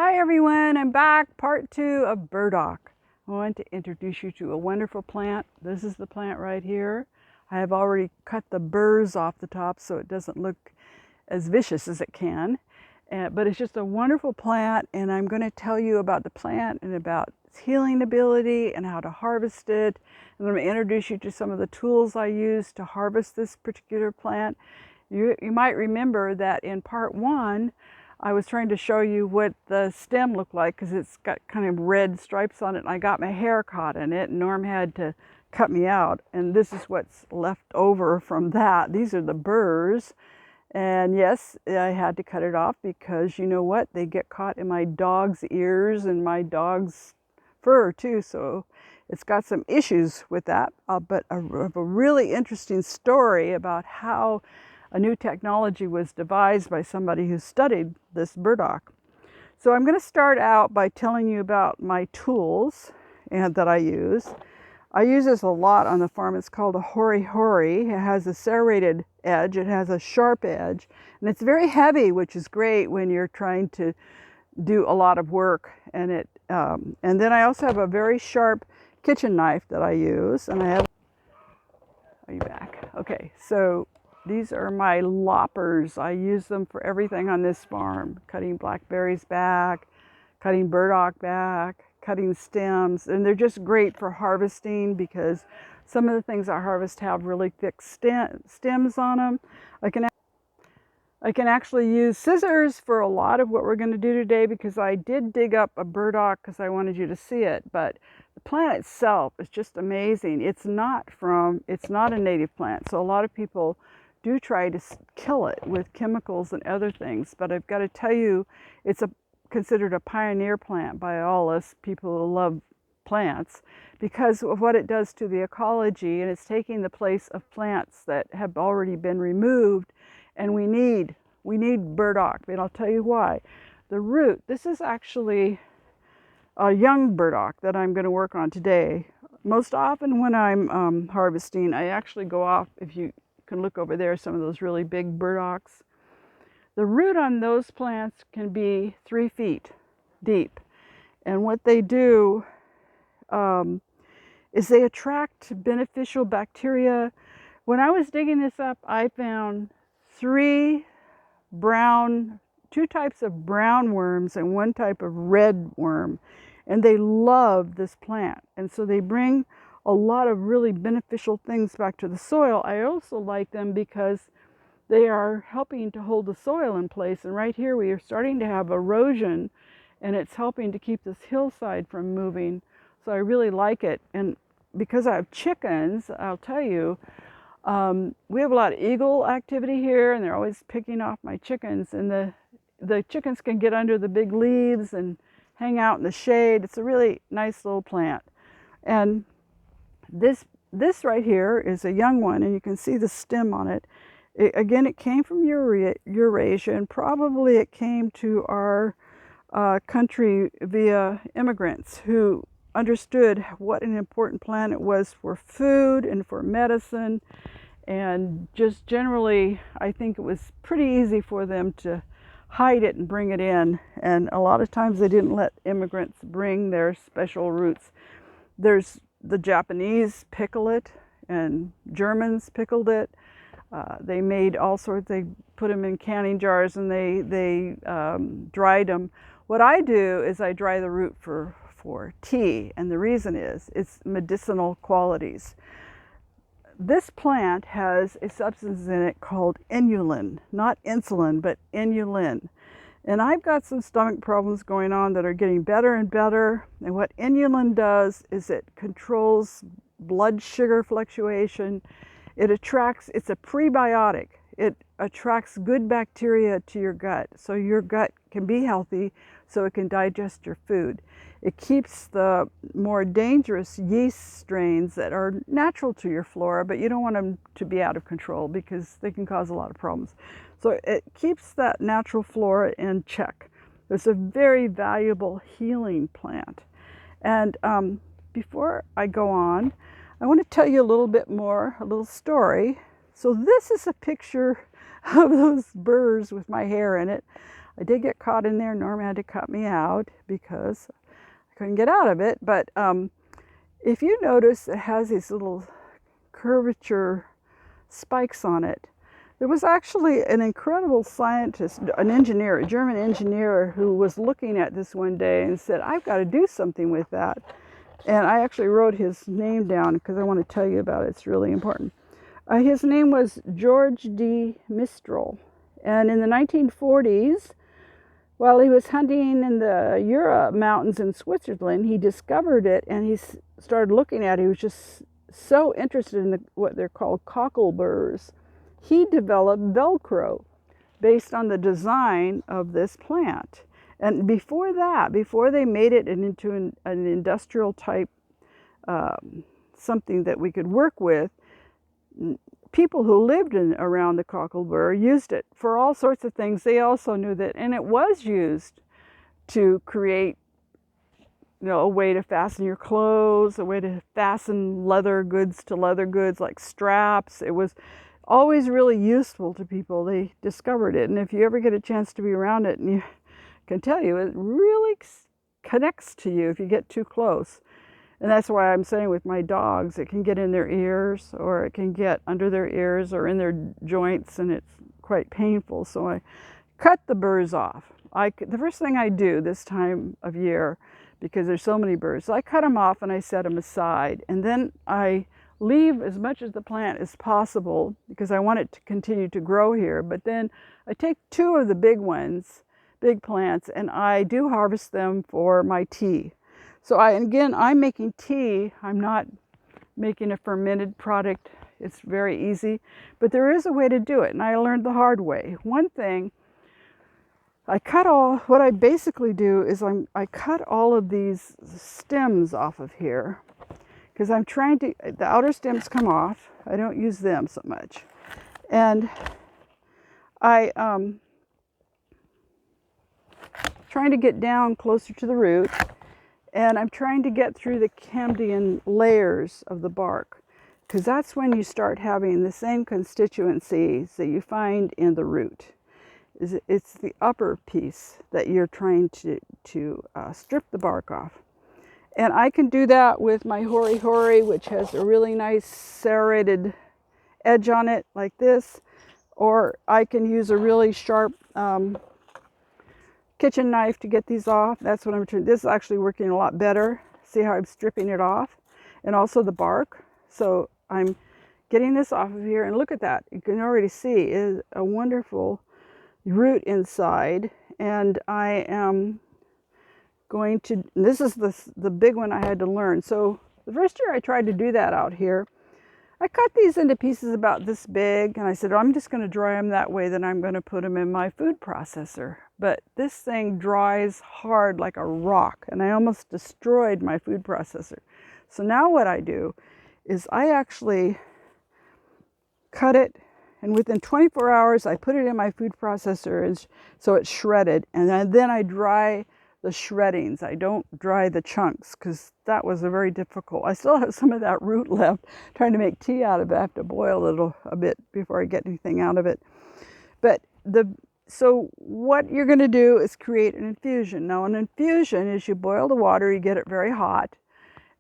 Hi everyone, I'm back, part 2 of burdock. I want to introduce you to a wonderful plant. This is the plant right here. I have already cut the burrs off the top so it doesn't look as vicious as it can. But it's just a wonderful plant, and I'm going to tell you about the plant and about its healing ability and how to harvest it. And I'm going to introduce you to some of the tools I use to harvest this particular plant. You might remember that in part 1, I was trying to show you what the stem looked like because it's got kind of red stripes on it, and I got my hair caught in it, and Norm had to cut me out. And this is what's left over from that. These are the burrs. And yes, I had to cut it off because you know what? They get caught in my dog's ears and my dog's fur too. So it's got some issues with that. But a really interesting story about how a new technology was devised by somebody who studied this burdock. So I'm going to start out by telling you about my tools that I use. I use this a lot on the farm. It's called a hori-hori. It has a serrated edge. It has a sharp edge. And it's very heavy, which is great when you're trying to do a lot of work. And then I also have a very sharp kitchen knife that I use. And I have... Are you back? Okay, so these are my loppers. I use them for everything on this farm. Cutting blackberries back, cutting burdock back, cutting stems, and they're just great for harvesting because some of the things I harvest have really thick stems on them. I can actually use scissors for a lot of what we're going to do today because I did dig up a burdock because I wanted you to see it, but the plant itself is just amazing. It's not a native plant, so a lot of people do try to kill it with chemicals and other things, but I've got to tell you, it's considered a pioneer plant by all us people who love plants because of what it does to the ecology, and it's taking the place of plants that have already been removed, and we need burdock, and I'll tell you why. The root, this is actually a young burdock that I'm going to work on today. Most often when I'm harvesting, I actually go off, if you can look over there, some of those really big burdocks. The root on those plants can be 3 feet deep. And what they do is they attract beneficial bacteria. When I was digging this up, I found 2 types of brown worms and 1 type of red worm. And they love this plant. And so they bring a lot of really beneficial things back to the soil. I also like them because they are helping to hold the soil in place. And right here we are starting to have erosion, and it's helping to keep this hillside from moving. So I really like it. And because I have chickens, I'll tell you, we have a lot of eagle activity here, and they're always picking off my chickens. And the chickens can get under the big leaves and hang out in the shade. It's a really nice little plant. And this right here is a young one, and you can see the stem on it. Again, it came from Eurasia, and probably it came to our country via immigrants who understood what an important plant it was for food and for medicine. And just generally, I think it was pretty easy for them to hide it and bring it in. And a lot of times they didn't let immigrants bring their special roots. There's the Japanese pickle it, and Germans pickled it. They made all sorts. They put them in canning jars, and they dried them. What I do is I dry the root for tea, and the reason is its medicinal qualities. This plant has a substance in it called inulin, not insulin, but inulin. And I've got some stomach problems going on that are getting better and better. And what inulin does is it controls blood sugar fluctuation. It's a prebiotic. It attracts good bacteria to your gut, so your gut can be healthy, so it can digest your food. It keeps the more dangerous yeast strains that are natural to your flora, but you don't want them to be out of control because they can cause a lot of problems. So it keeps that natural flora in check. It's a very valuable healing plant. And before I go on, I want to tell you a little bit more, a little story. So this is a picture of those burrs with my hair in it. I did get caught in there. Norma had to cut me out because I couldn't get out of it. But if you notice, it has these little curvature spikes on it. There was actually an incredible scientist, an engineer, a German engineer, who was looking at this one day and said, I've got to do something with that. And I actually wrote his name down because I want to tell you about it. It's really important. His name was George D. Mistral. And in the 1940s, while he was hunting in the Jura mountains in Switzerland, he discovered it and he started looking at it. He was just so interested in what they're called cockleburs. He developed Velcro based on the design of this plant. And before that, before they made it into an industrial type something that we could work with, people who lived around the cocklebur used it for all sorts of things. They also knew that, and it was used to create, a way to fasten your clothes, a way to fasten leather goods to leather goods, like straps. It was always really useful to people. They discovered it, and if you ever get a chance to be around it, and you can tell you, it really connects to you if you get too close. And that's why I'm saying with my dogs, it can get in their ears, or it can get under their ears or in their joints, and it's quite painful. So I cut the burrs off. The first thing I do this time of year, because there's so many burrs, I cut them off and I set them aside. And then I leave as much of the plant as possible because I want it to continue to grow here. But then I take two of the big plants, and I do harvest them for my tea. So I'm making tea. I'm not making a fermented product. It's very easy, but there is a way to do it, and I learned the hard way. One thing, what I basically do is I cut all of these stems off of here because the outer stems come off. I don't use them so much. And trying to get down closer to the root. And I'm trying to get through the Cambrian layers of the bark, because that's when you start having the same constituencies that you find in the root. It's the upper piece that you're trying to strip the bark off. And I can do that with my hori hori, which has a really nice serrated edge on it like this, or I can use a really sharp kitchen knife to get these off. That's what I'm doing. This is actually working a lot better. See how I'm stripping it off? And also the bark. So I'm getting this off of here, and look at that. You can already see it is a wonderful root inside. And I am going to, this is the big one I had to learn. So the first year I tried to do that out here, I cut these into pieces about this big, and I said, I'm just going to dry them that way, then I'm going to put them in my food processor. But this thing dries hard like a rock, and I almost destroyed my food processor. So now what I do is I actually cut it, and within 24 hours I put it in my food processor so it's shredded, and then I dry the shreddings. I don't dry the chunks because that was very difficult. I still have some of that root left, trying to make tea out of it. I have to boil it a bit before I get anything out of it. But so what you're going to do is create an infusion. Now an infusion is you boil the water, you get it very hot,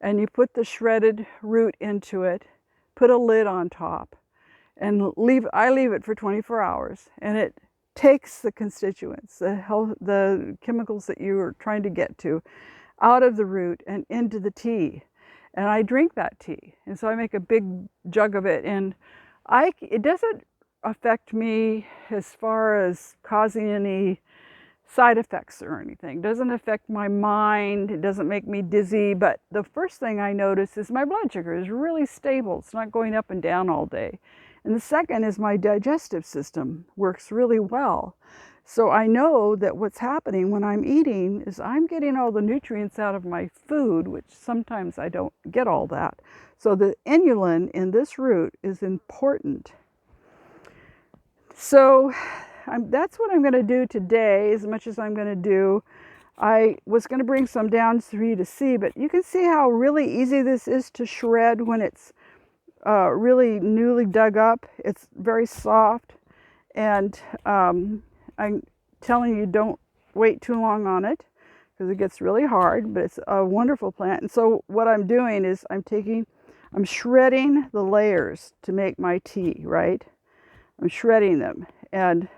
and you put the shredded root into it, put a lid on top, and I leave it for 24 hours, and it takes the constituents, the chemicals that you are trying to get to, out of the root and into the tea. And I drink that tea. And so I make a big jug of it. And it doesn't affect me as far as causing any side effects or anything. It doesn't affect my mind. It doesn't make me dizzy. But the first thing I notice is my blood sugar is really stable. It's not going up and down all day. And the second is my digestive system works really well. So I know that what's happening when I'm eating is I'm getting all the nutrients out of my food, which sometimes I don't get all that. So the inulin in this root is important. So that's what I'm going to do today, as much as I'm going to do. I was going to bring some down for you to see, but you can see how really easy this is to shred when it's really newly dug up. It's very soft, and I'm telling you don't wait too long on it because it gets really hard, but it's a wonderful plant. And so what I'm doing is I'm shredding the layers to make my tea, right? I'm shredding them and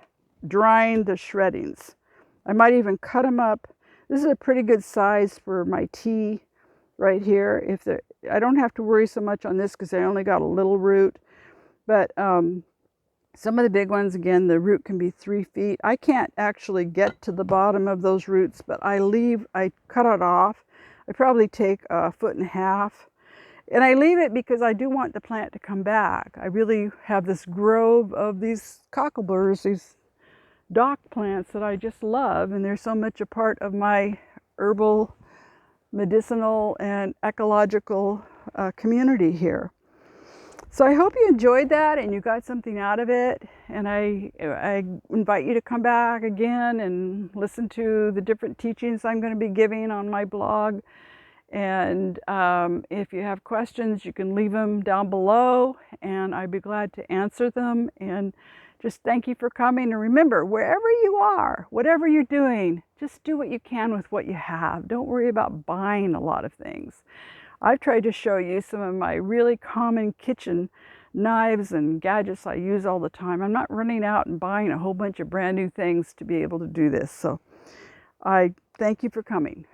drying the shreddings. I might even cut them up. This is a pretty good size for my tea right here. I don't have to worry so much on this because I only got a little root, but some of the big ones, again, the root can be 3 feet. I can't actually get to the bottom of those roots, but I cut it off. I probably take 1.5 feet. And I leave it because I do want the plant to come back. I really have this grove of these cockleburs, these dock plants that I just love, and they're so much a part of my herbal, medicinal, and ecological community here. So I hope you enjoyed that and you got something out of it. And I invite you to come back again and listen to the different teachings I'm going to be giving on my blog. And if you have questions, you can leave them down below and I'd be glad to answer them. And just thank you for coming. And remember, wherever you are, whatever you're doing, just do what you can with what you have. Don't worry about buying a lot of things. I've tried to show you some of my really common kitchen knives and gadgets I use all the time. I'm not running out and buying a whole bunch of brand new things to be able to do this. So I thank you for coming.